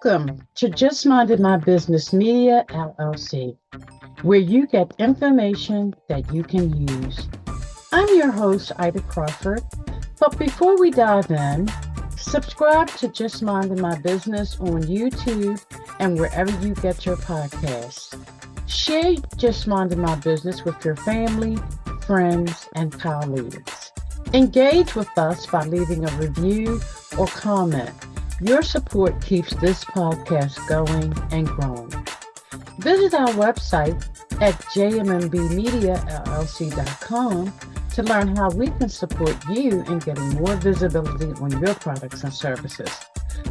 Welcome to Just Minded My Business Media LLC, where you get information that you can use. I'm your host, Ida Crawford. But before we dive in, subscribe to Just Minded My Business on YouTube and wherever you get your podcasts. Share Just Minded My Business with your family, friends, and colleagues. Engage with us by leaving a review or comment. Your support keeps this podcast going and growing. Visit our website at jmmbmediallc.com to learn how we can support you in getting more visibility on your products and services.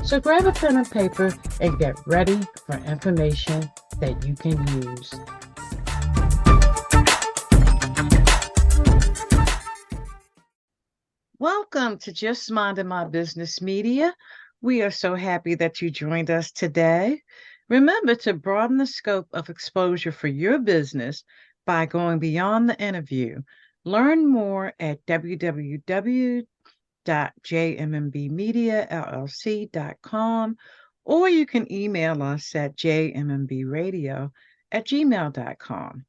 So grab a pen and paper and get ready for information that you can use. Welcome to Just Minding My Business Media. We are so happy that you joined us today. Remember to broaden the scope of exposure for your business by going beyond the interview. Learn more at www.jmmbmediallc.com, or you can email us at jmmbradio@gmail.com.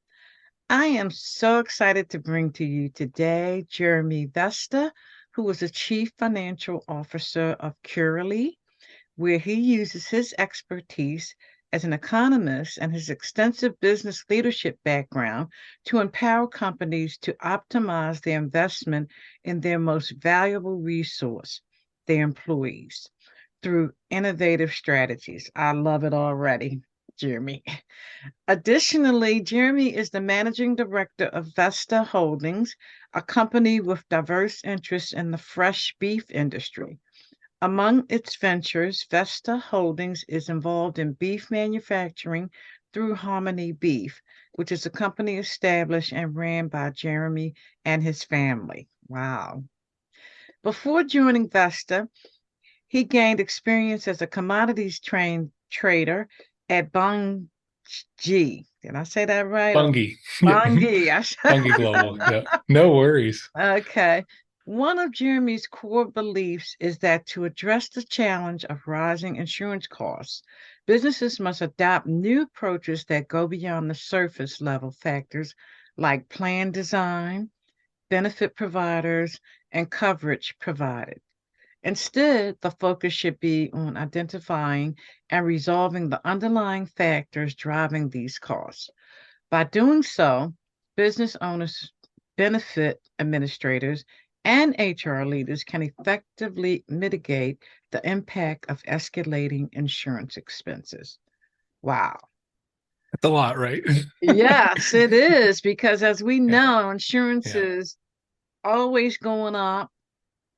I am so excited to bring to you today Jeremy Vesta, who is the Chief Financial Officer of Curally, where he uses his expertise as an economist and his extensive business leadership background to empower companies to optimize their investment in their most valuable resource, their employees, through innovative strategies. I love it already, Jeremy. Additionally, Jeremy is the managing director of Vesta Holdings, a company with diverse interests in the fresh beef industry. Among its ventures, Vesta Holdings is involved in beef manufacturing through Harmony Beef, which is a company established and ran by Jeremy and his family. Wow. Before joining Vesta, he gained experience as a commodities trader at Bunge. Did I say that right? Bunge. Bunge. Bunge Global. Yeah. No worries. Okay. One of Jeremy's core beliefs is that to address the challenge of rising insurance costs, businesses must adopt new approaches that go beyond the surface level factors like plan design, benefit providers, and coverage provided. Instead, the focus should be on identifying and resolving the underlying factors driving these costs. By doing so, business owners, benefit administrators, and HR leaders can effectively mitigate the impact of escalating insurance expenses. Wow. That's a lot, right? Yes, it is, because as we Yeah. know, insurance Yeah. is always going up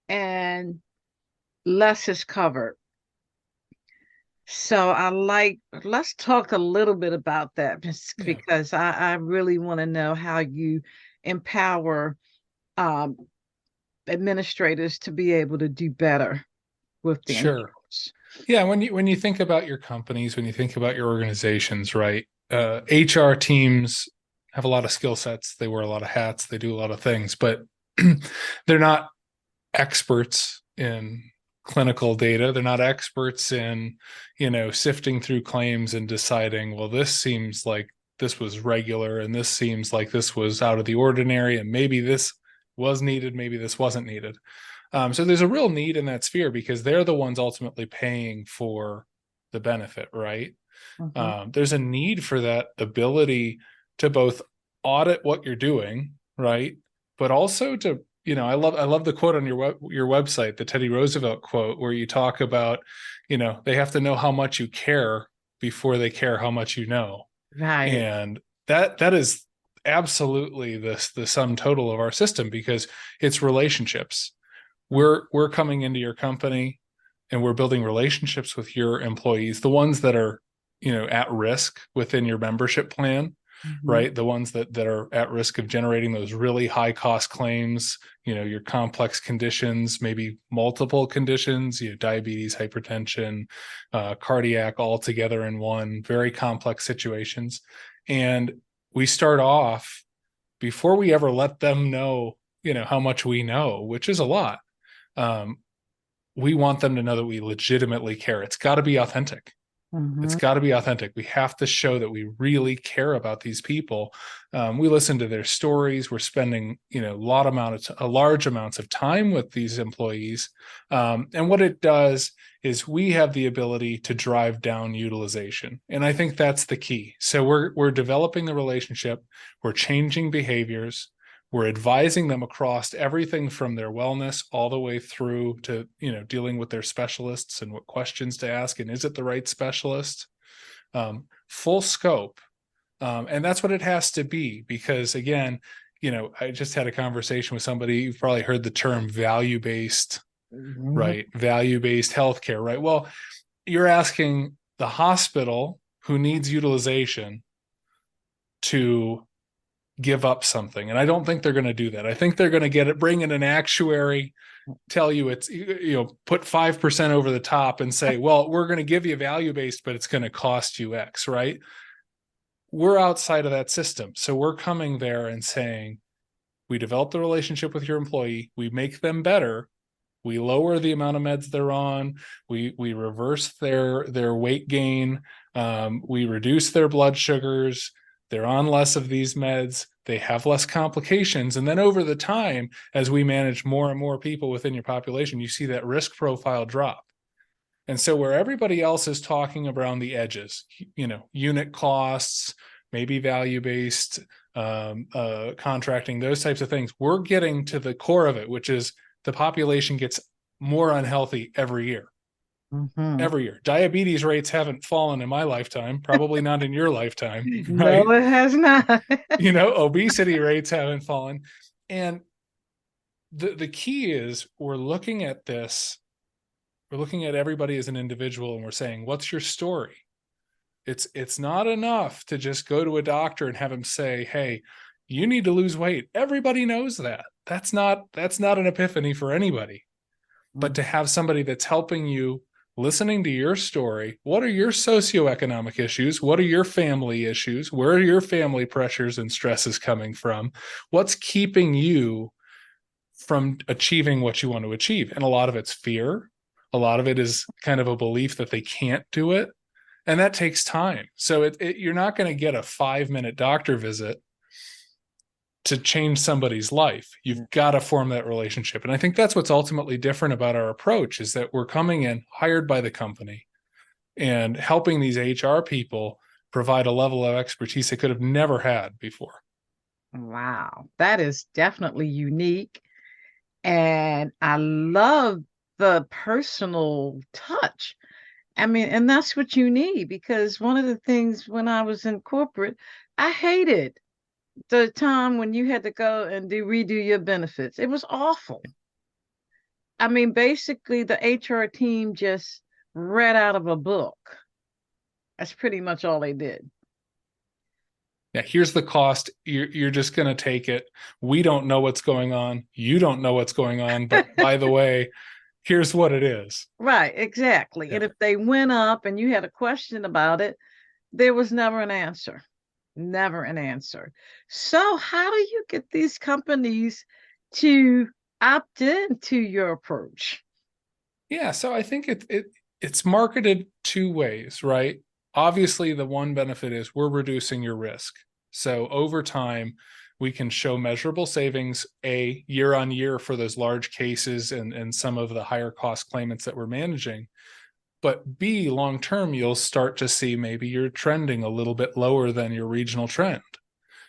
and less is covered. So let's talk a little bit about that because I really want to know how you empower um, administrators to be able to do better with the Sure. insurance. Yeah. When you think about your companies, when you think about your organizations, right? HR teams have a lot of skill sets. They wear a lot of hats. They do a lot of things, but they're not experts in clinical data. They're not experts in, sifting through claims and deciding, well, this seems like this was regular and this seems like this was out of the ordinary and maybe this was needed, maybe this wasn't needed. So there's a real need in that sphere because they're the ones ultimately paying for the benefit, right? There's a need for that ability to both audit what you're doing, right? But also to, I love the quote on your website, the Teddy Roosevelt quote, where you talk about, they have to know how much you care before they care how much you know. Right. And that is absolutely the sum total of our system because it's relationships. We're coming into your company and we're building relationships with your employees, the ones that are, at risk within your membership plan, right? The ones that are at risk of generating those really high cost claims, your complex conditions, maybe multiple conditions, diabetes, hypertension, cardiac, all together in one, very complex situations. And we start off before we ever let them know, how much we know, which is a lot. We want them to know that we legitimately care. It's got to be authentic. It's Mhm. got to be authentic. We have to show that we really care about these people. We listen to their stories. We're spending, a large amounts of time with these employees. And what it does is we have the ability to drive down utilization. And I think that's the key. So we're developing the relationship. We're changing behaviors. We're advising them across everything from their wellness all the way through to, dealing with their specialists and what questions to ask. And is it the right specialist? Full scope. And that's what it has to be, because again, I just had a conversation with somebody. You've probably heard the term value-based, Mhm. right? Value-based healthcare, right? Well, you're asking the hospital who needs utilization to give up something. And I don't think they're going to do that. I think they're going to bring in an actuary, tell you it's, put 5% over the top and say, well, we're going to give you value based, but it's going to cost you X, right? We're outside of that system. So we're coming there and saying, we develop the relationship with your employee, we make them better, we lower the amount of meds they're on, we reverse their weight gain, we reduce their blood sugars, they're on less of these meds, they have less complications. And then over the time, as we manage more and more people within your population, you see that risk profile drop. And so where everybody else is talking around the edges, unit costs, maybe value-based contracting, those types of things, we're getting to the core of it, which is the population gets more unhealthy every year. Mhm. Every year. Diabetes rates haven't fallen in my lifetime, probably not in your lifetime, No, right? it has not. Obesity rates haven't fallen. And the key is we're looking at this, we're looking at everybody as an individual, and we're saying, what's your story? It's not enough to just go to a doctor and have him say, hey, you need to lose weight. Everybody knows that. That's not an epiphany for anybody. But to Mhm. have somebody that's helping you, listening to your story, what are your socioeconomic issues? What are your family issues? Where are your family pressures and stresses coming from? What's keeping you from achieving what you want to achieve? And a lot of it's fear. A lot of it is kind of a belief that they can't do it. And that takes time. So you're not going to get a 5-minute doctor visit to change somebody's life. You've got to form that relationship. And I think that's what's ultimately different about our approach, is that we're coming in hired by the company and helping these HR people provide a level of expertise they could have never had before. Wow, that is definitely unique. And I love the personal touch. I mean, and that's what you need, because one of the things when I was in corporate, I hated the time when you had to go and redo your benefits. It was awful. I mean, basically, the HR team just read out of a book. That's pretty much all they did. Yeah, here's the cost. You're just going to take it. We don't know what's going on. You don't know what's going on. But by the way, here's what it is. Right, exactly. Yeah. And if they went up and you had a question about it, there was never an answer. Never an answer. So, how do you get these companies to opt in to your approach? Yeah, so I think it's marketed two ways, right? Obviously, the one benefit is we're reducing your risk. So over time, we can show measurable savings, A, year on year for those large cases and some of the higher cost claimants that we're managing. But B, long term, you'll start to see maybe you're trending a little bit lower than your regional trend,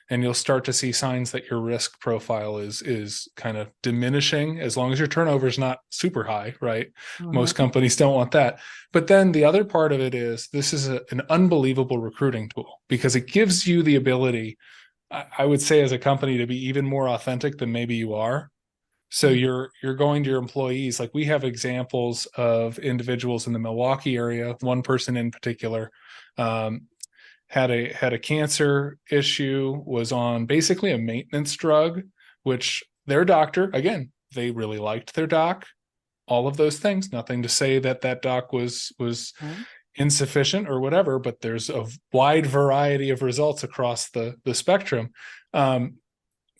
and you'll start to see signs that your risk profile is kind of diminishing, as long as your turnover is not super high, right? Most Mhm. companies don't want that. But then the other part of it is this is an unbelievable recruiting tool, because it gives you the ability, I would say, as a company, to be even more authentic than maybe you are. So you're going to your employees. Like, we have examples of individuals in the Milwaukee area, one person in particular, um, had a cancer issue, was on basically a maintenance drug, which their doctor, again, they really liked their doc, all of those things. Nothing to say that that doc was Mhm. insufficient or whatever, but there's a wide variety of results across the spectrum. Um,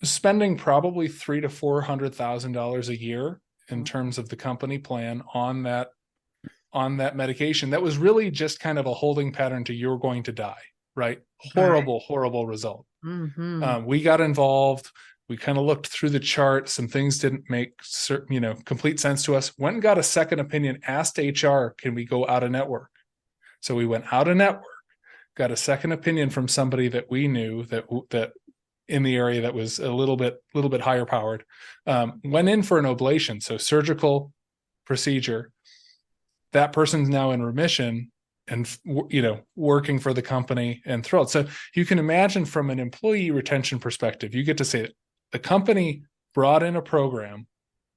Spending probably $300,000 to $400,000 a year in terms of the company plan on on that medication that was really just kind of a holding pattern to you're going to die, right? Right. Horrible result. Mm-hmm. We got involved. We kind of looked through the chart. Some things didn't make complete sense to us. Went and got a second opinion, asked HR, can we go out of network? So we went out of network, got a second opinion from somebody that we knew that in the area that was a little bit higher powered. Went in for an oblation, so surgical procedure. That person's now in remission and working for the company and thrilled. So you can imagine from an employee retention perspective, you get to say that the company brought in a program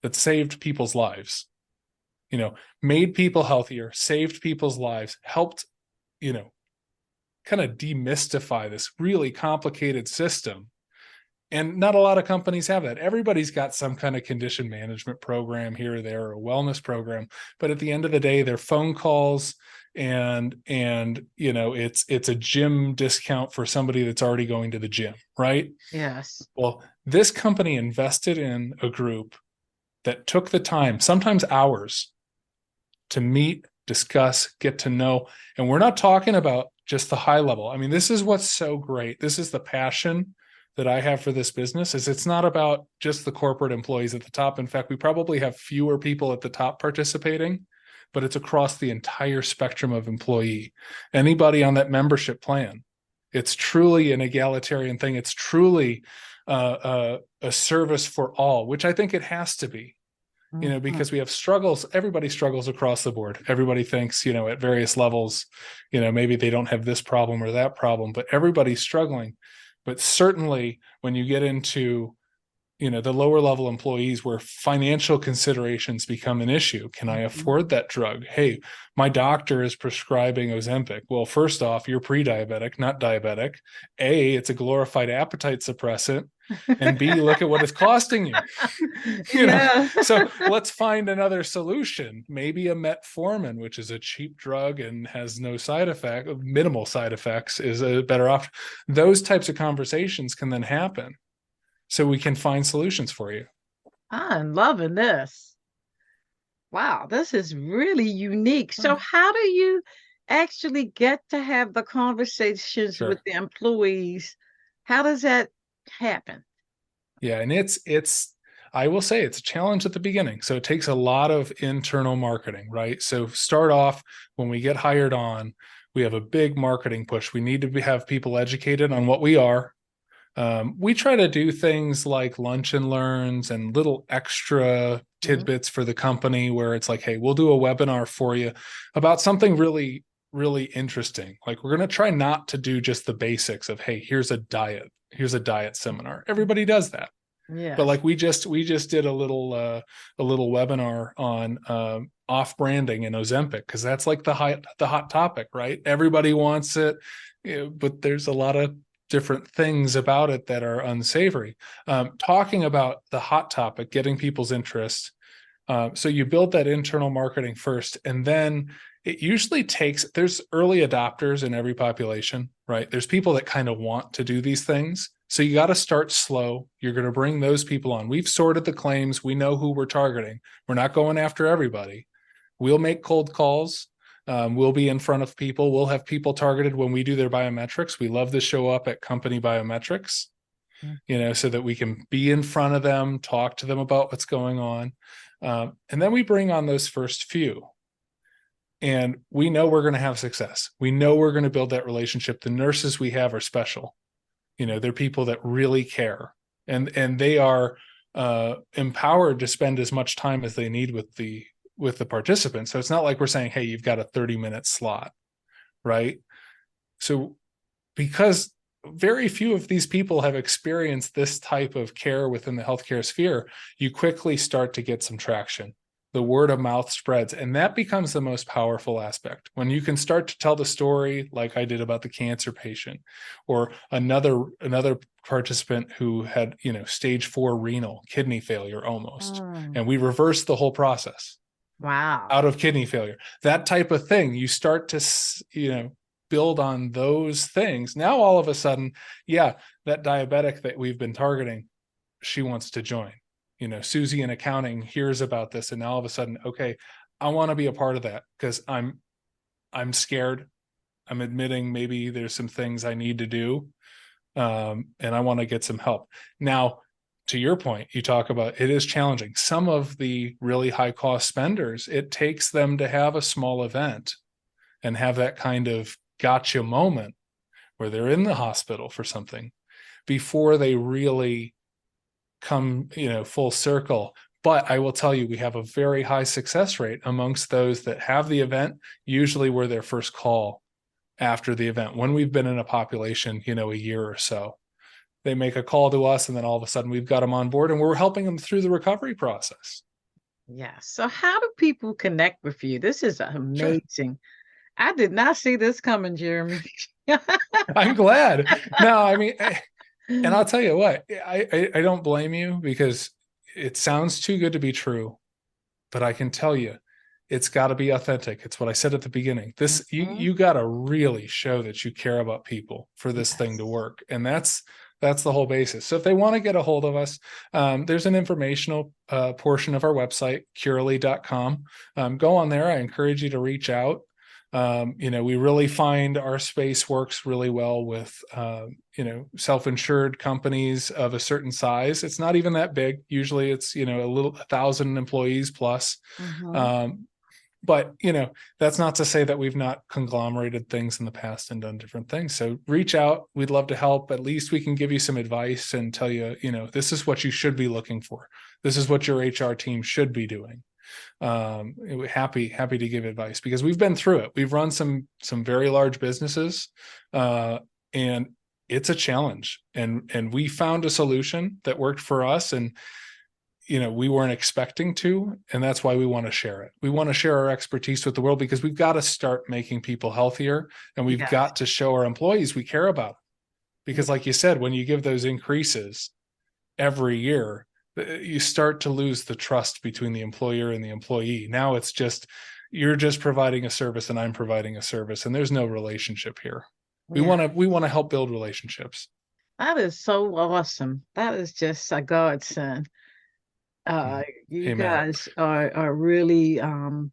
that saved people's lives, made people healthier, saved people's lives, helped, kind of demystify this really complicated system. And not a lot of companies have that. Everybody's got some kind of condition management program here or there, or a wellness program. But at the end of the day, they're phone calls and it's a gym discount for somebody that's already going to the gym, right? Yes. Well, this company invested in a group that took the time, sometimes hours, to meet, discuss, get to know. And we're not talking about just the high level. I mean, this is what's so great. This is the passion that I have for this business, is it's not about just the corporate employees at the top. In fact, we probably have fewer people at the top participating, but it's across the entire spectrum of employee. Anybody on that membership plan. It's truly an egalitarian thing. It's truly a service for all, which I think it has to be. Mm-hmm. Because we have struggles. Everybody struggles across the board. Everybody thinks, at various levels, maybe they don't have this problem or that problem, but everybody's struggling. But certainly when you get into, the lower level employees where financial considerations become an issue. Can I Mm-hmm. afford that drug? Hey, my doctor is prescribing Ozempic. Well, first off, you're pre-diabetic, not diabetic. A, it's a glorified appetite suppressant. And B, look at what it's costing you. Yeah. So let's find another solution. Maybe a metformin, which is a cheap drug and has no side effect, minimal side effects, is a better option. Those types of conversations can then happen, so we can find solutions for you. I'm loving this. Wow, this is really unique. So, how do you actually get to have the conversations with Sure. the employees? How does that happen? Yeah, and it's I will say it's a challenge at the beginning. So it takes a lot of internal marketing, right? So start off when we get hired on, we have a big marketing push. We need to have people educated on what we are. We try to do things like lunch and learns and little extra Mhm. tidbits for the company where it's like, hey, we'll do a webinar for you about something really, really interesting. Like, we're going to try not to do just the basics of, hey, here's a diet seminar. Everybody does that. But Yes. like we just did a little webinar on off branding and Ozempic, because that's like the hot topic, right? Everybody wants it, but there's a lot of different things about it that are unsavory. Talking about the hot topic, getting people's interest. So you build that internal marketing first, and then it usually there's early adopters in every population, right? There's people that kind of want to do these things. So you got to start slow. You're going to bring those people on. We've sorted the claims. We know who we're targeting. We're not going after everybody. We'll make cold calls. We'll be in front of people. We'll have people targeted when we do their biometrics. We love to show up at company biometrics, Mm. so that we can be in front of them, talk to them about what's going on. And then we bring on those first few. And we know we're going to have success. We know we're going to build that relationship. The nurses we have are special. They're people that really care, and they are empowered to spend as much time as they need with the participants. So it's not like we're saying, hey, you've got a 30-minute slot, right? So because very few of these people have experienced this type of care within the healthcare sphere, you quickly start to get some traction. The word of mouth spreads, and that becomes the most powerful aspect. When you can start to tell the story, like I did about the cancer patient, or another participant who had, stage 4 renal kidney failure almost, Mm. and we reversed the whole process Wow. out of kidney failure. That type of thing, you start to, build on those things. Now, all of a sudden, yeah, that diabetic that we've been targeting, she wants to join. Susie in accounting hears about this, and now all of a sudden, okay, I want to be a part of that because I'm scared. I'm admitting maybe there's some things I need to do, and I want to get some help. Now, to your point, you talk about it is challenging. Some of the really high cost spenders, it takes them to have a small event and have that kind of gotcha moment where they're in the hospital for something before they really come, full circle. But I will tell you, we have a very high success rate amongst those that have the event. Usually we're their first call after the event when we've been in a population, a year or so. They make a call to us, and then all of a sudden we've got them on board and we're helping them through the recovery process. Yeah. So how do people connect with you? This is Sure. amazing. I did not see this coming, Jeremy. I'm glad. No, I mean, and I'll tell you what, I don't blame you because it sounds too good to be true, but I can tell you, it's got to be authentic. It's what I said at the beginning. This Mhm. you got to really show that you care about people for this thing to Yes. work, and that's the whole basis. So if they want to get a hold of us, there's an informational portion of our website, Curally.com. Go on there. I encourage you to reach out. We really find our space works really well with, self-insured companies of a certain size. It's not even that big. Usually it's, 1,000 employees plus. Mhm. Um, but that's not to say that we've not conglomerated things in the past and done different things. So reach out. We'd love to help. At least we can give you some advice and tell you, this is what you should be looking for. This is what your HR team should be doing. Happy to give advice because we've been through it. We've run some very large businesses, and it's a challenge, and we found a solution that worked for us, and we weren't expecting to, and that's why we want to share it. We want to share our expertise with the world because we've got to start making people healthier, and we've Yes. got to show our employees we care about them. Because like you said, when you give those increases every year, you start to lose the trust between the employer and the employee. Now it's just, you're just providing a service and I'm providing a service, and there's no relationship here. we Yeah. want to we want to help build relationships. That is so awesome. That is just a godsend. Yeah. You Amen. guys are really I'm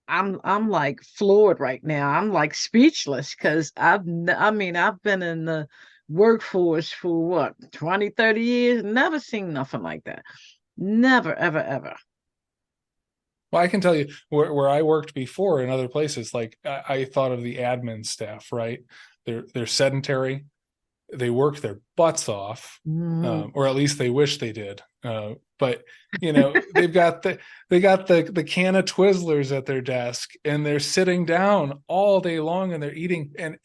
like floored right now. I'm like speechless because I mean I've been in the workforce for what 20, 30 years, never seen nothing like that. Never, ever, ever. Well, I can tell you where I worked before in other places, like I thought of the admin staff, right? They're sedentary. They work their butts off, Mm. or at least they wish they did. But they got the can of Twizzlers at their desk, and they're sitting down all day long, and they're eating, and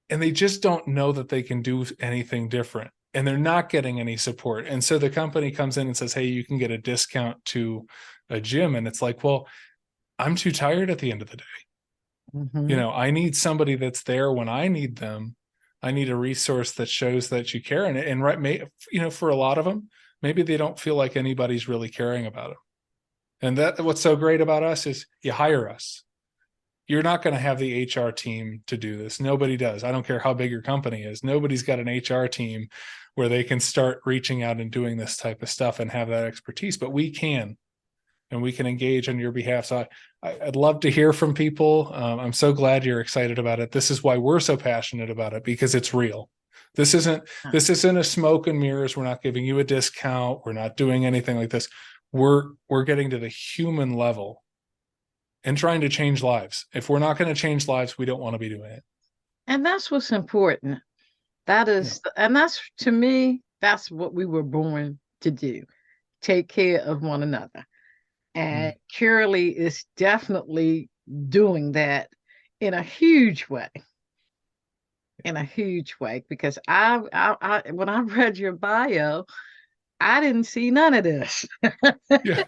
they just don't know that they can do anything different, and they're not getting any support. And so the company comes in and says, "Hey, you can get a discount to a gym," and it's like, well, I'm too tired at the end of the day. Hmm. I need somebody that's there when I need them. I need a resource that shows that you care. And right, for a lot of them, maybe they don't feel like anybody's really caring about them. And that what's so great about us is you hire us. You're not going to have the HR team to do this. Nobody does. I don't care how big your company is. Nobody's got an HR team where they can start reaching out and doing this type of stuff and have that expertise, but we can, and we can engage on your behalf. So I'd love to hear from people. I'm so glad you're excited about it. This is why we're so passionate about it, because it's real. This isn't this isn't a smoke and mirrors. We're not giving you a discount. We're not doing anything like this. We're getting to the human level and trying to change lives. If we're not going to change lives, we don't want to be doing it. And that's what's important. That Yeah. is, and that's to me, that's what we were born to do. Take care of one another. And Mm. Curly is definitely doing that in a huge way. In a huge way, because when I read your bio, I didn't see none of this. Yeah,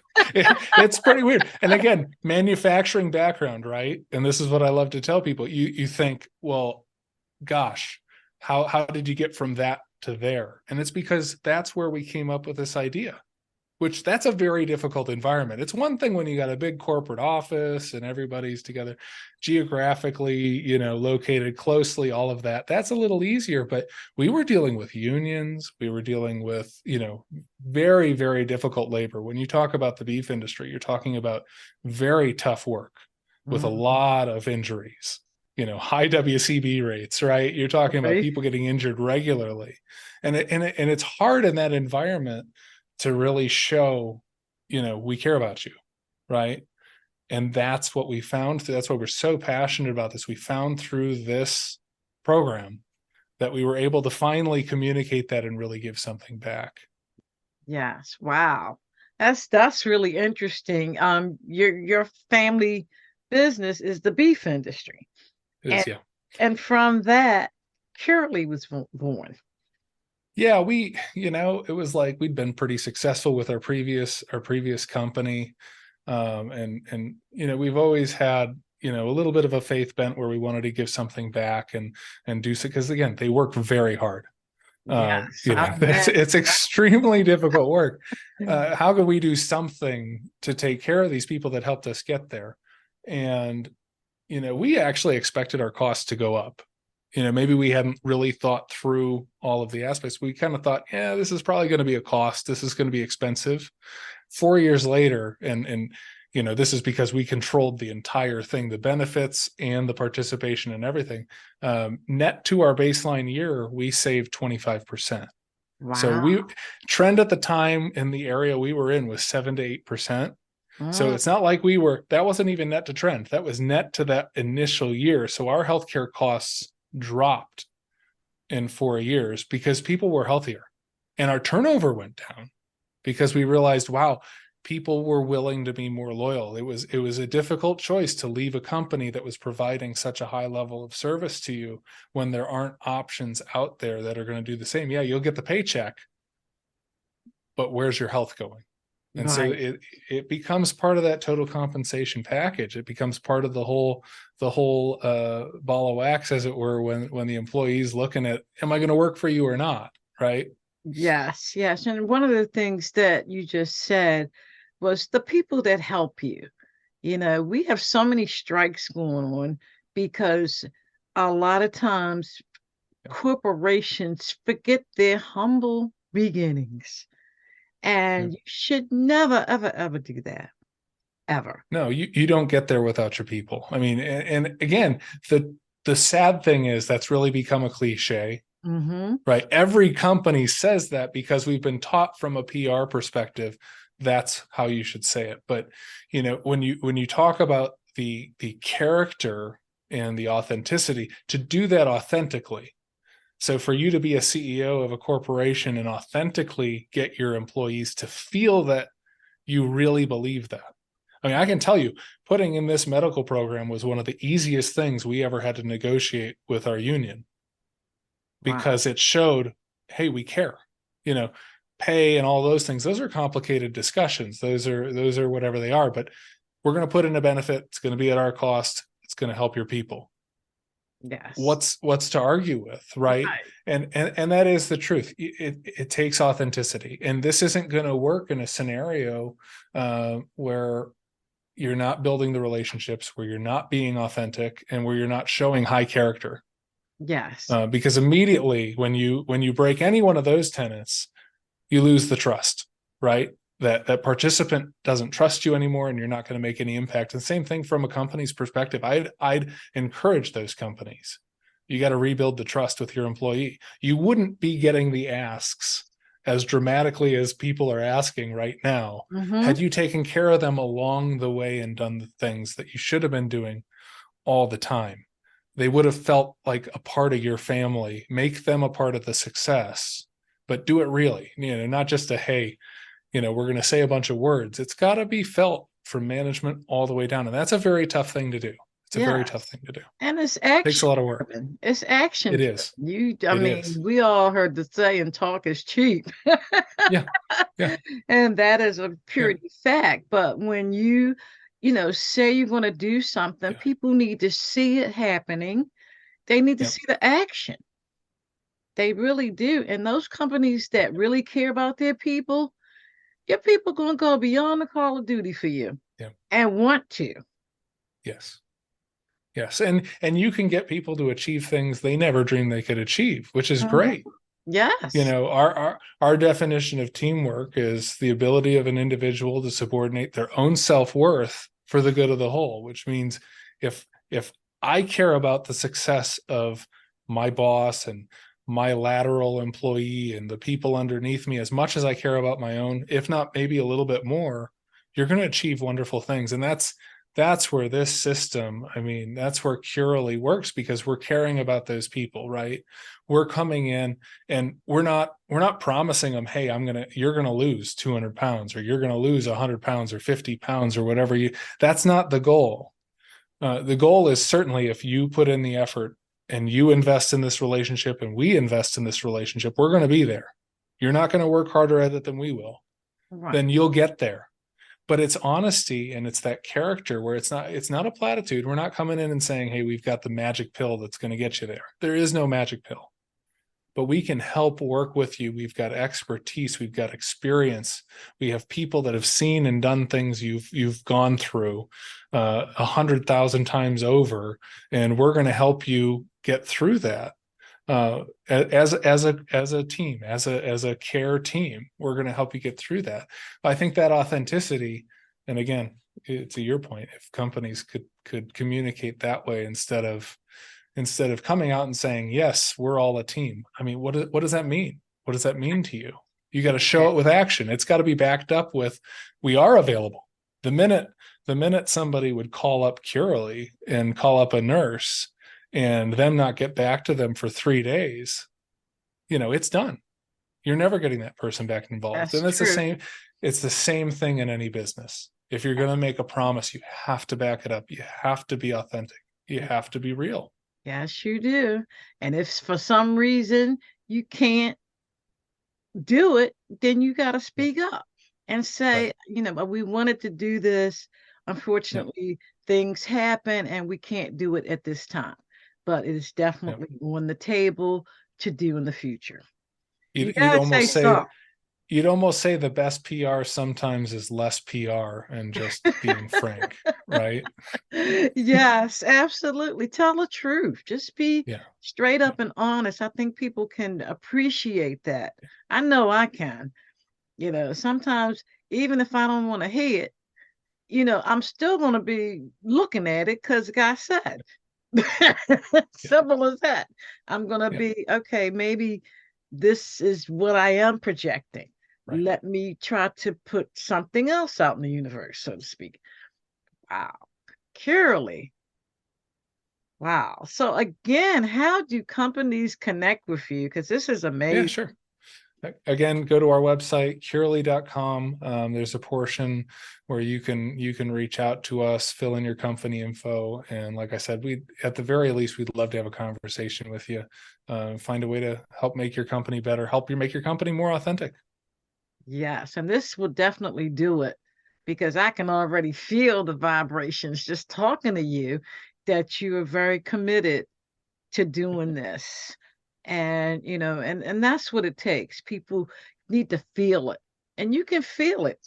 it's pretty weird. And again, manufacturing background, right? And this is what I love to tell people. You think, well, gosh, how did you get from that to there? And it's because that's where we came up with this idea. which that's a very difficult environment. It's one thing when you got a big corporate office and everybody's together geographically, located closely, all of that. That's a little easier, but we were dealing with unions. We were dealing with, very, very difficult labor. When you talk about the beef industry, you're talking about very tough work with a Mhm. lot of injuries, high WCB rates, right? You're talking about Right. people getting injured regularly. And it's hard in that environment to really show, we care about you, right? And that's what we found. That's why we're so passionate about this. We found through this program that we were able to finally communicate that and really give something back. Yes. Wow. That's really interesting. Your family business is the beef industry. It And is, yeah. from that, Curally was born. Yeah, it was like we'd been pretty successful with our previous company. And we've always had, a little bit of a faith bent where we wanted to give something back and do so, because again, they work very hard. Yes, I It's extremely difficult work. How can we do something to take care of these people that helped us get there? And we actually expected our costs to go up. Maybe we hadn't really thought through all of the aspects. We kind of thought, yeah, this is probably going to be a cost. This is going to be expensive. 4 years later, and this is because we controlled the entire thing, the benefits and the participation and everything. Net to our baseline year, we saved 25%. So wow. we trend at the time in the area we were in was 7 to 8%. So Mm, it's not like that wasn't even net to trend. That was net to that initial year. So our healthcare costs dropped in 4 years because people were healthier and our turnover went down because we realized, wow, people were willing to be more loyal. It was a difficult choice to leave a company that was providing such a high level of service to you when there aren't options out there that are going to do the same. Yeah, you'll get the paycheck, but where's your health going? And so right. it becomes part of that total compensation package. It becomes part of the whole ball of wax, as it were, when the employee's looking at, am I going to work for you or not? Right? Yes, yes. And one of the things that you just said was the people that help you. We have so many strikes going on because a lot of times Yeah. corporations forget their humble beginnings. Yeah. And you should never, ever, ever do that. Ever. No, you don't get there without your people. I mean, and again, the sad thing is that's really become a cliche, Mm-hmm. right? Every company says that because we've been taught from a PR perspective that's how you should say it. But when you talk about the character and the authenticity, to do that authentically. So for you to be a CEO of a corporation and authentically get your employees to feel that you really believe that. I mean, I can tell you, putting in this medical program was one of the easiest things we ever had to negotiate with our union Wow. because it showed, hey, we care. You know, pay and all those things. Those are complicated discussions. Those are whatever they are. But we're going to put in a benefit. It's going to be at our cost. It's going to help your people. Yes. What's to argue with, right? Right. And that is the truth. It takes authenticity, and this isn't going to work in a scenario where you're not building the relationships, where you're not being authentic, and where you're not showing high character. Yes. Because immediately when you break any one of those tenets, you lose the trust, right? That participant doesn't trust you anymore, and you're not going to make any impact. And same thing from a company's perspective. I'd encourage those companies. You got to rebuild the trust with your employee. You wouldn't be getting the asks as dramatically as people are asking right now Mm-hmm. had you taken care of them along the way and done the things that you should have been doing all the time. They would have felt like a part of your family. Make them a part of the success, but do it really, not just a, hey, we're going to say a bunch of words. It's got to be felt from management all the way down. And that's a very tough thing to do. It's a very tough Yes. thing to do. And it's Takes a action lot of work. driven. It's action It driven. is. I It mean, is. we all heard the saying talk is cheap. Yeah. Yeah. And that is a Yeah. purity fact. But when say you're going to do something, Yeah. people need to see it happening. They need to Yeah. see the action. They really do. And those companies that really care about their people, Your people gonna go beyond the call of duty for you Yeah. and want to. Yes. Yes. And you can get people to achieve things they never dreamed they could achieve, which is Mhm. great. You Yes. know, our definition of teamwork is the ability of an individual to subordinate their own self-worth for the good of the whole, which means if I care about the success of my boss and my lateral employee and the people underneath me as much as I care about my own, if not maybe a little bit more, you're going to achieve wonderful things. And that's where this system, I mean, that's where Curally works, because we're caring about those people, right? We're coming in and we're not promising them, hey, you're gonna lose 200 pounds, or you're gonna lose 100 pounds or 50 pounds or whatever. That's not the goal. The goal is, certainly, if you put in the effort and you invest in this relationship and we invest in this relationship, we're going to be there. You're not going to work harder at it than we will. Right. Then you'll get there. But it's honesty, and it's that character where it's not a platitude. We're not coming in and saying, hey, we've got the magic pill that's going to get you there. There is no magic pill, but we can help work with you. We've got expertise, we've got experience, we have people that have seen and done things you've gone through 100,000 times over, and we're going to help you get through that. As a team, as a care team, we're going to help you get through that. I think that authenticity, and again, to your point, if companies could communicate that way, instead of coming out and saying, yes, we're all a team. I mean, what does that mean? What does that mean to you? You got to show it with action. It's got to be backed up with, we are available. The minute somebody would call up Curally and call up a nurse and them not get back to them for 3 days, it's done. You're never getting that person back involved. That's And true. it's the same thing in any business. If you're going to make a promise, you have to back it up. You have to be authentic. You have to be real. Yes, you do. And if for some reason you can't do it, then you got to Yeah. speak up and say, Right. We wanted to do this. Yeah. Unfortunately, things happen and we can't do it at this time. But it is Yeah. definitely on the table to do in the future. You You'd, you'd got to say almost say something. you'd almost say the best PR sometimes is less PR and just being frank, right? Yes, absolutely. Tell the truth. Just be Yeah. straight Yeah. up and honest. I think people can appreciate that. I know I can. Sometimes even if I don't want to hear it, I'm still going to be looking at it because the guy said. Yeah. Simple as that. I'm going to Yeah. be, okay, maybe this is what I am projecting. Right. Let me try to put something else out in the universe, so to speak. Wow. Curly. Wow. So again, how do companies connect with you? Because this is Yeah, amazing. sure. Again, go to our website, curally.com. There's a portion where you can reach out to us, fill in your company info, and like I said, we at the very least we'd love to have a conversation with you, find a way to help make your company better, help you make your company more authentic. Yes, and this will definitely do it because I can already feel the vibrations just talking to you that you are very committed to doing this. And and that's what it takes. People need to feel it. And you can feel it.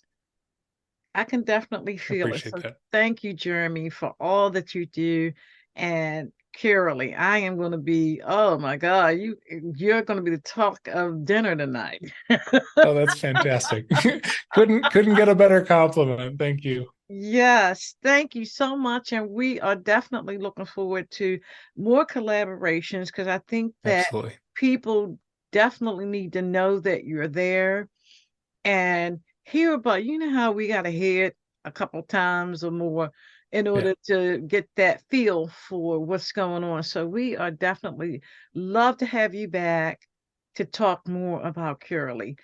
I can definitely I feel it. appreciate So that. thank you, Jeremy, for all that you do. And Curally, I am going to be, oh my God, you're going to be the talk of dinner tonight. Oh, that's fantastic. Couldn't get a better compliment. Thank you. Yes, thank you so much. And we are definitely looking forward to more collaborations because I think that Absolutely. people definitely need to know that you're there and hear about, how we got to hear it a couple times or more in Yeah. order to get that feel for what's going on. So we are definitely love to have you back to talk more about Curly.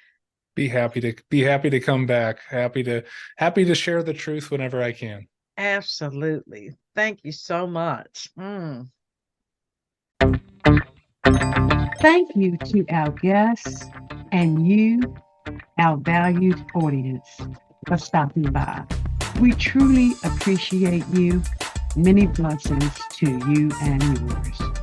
Be happy to come back. Happy to share the truth whenever I can. Absolutely. Thank you so much. Mm. Thank you to our guests and you, our valued audience, for stopping by. We truly appreciate you. Many blessings to you and yours.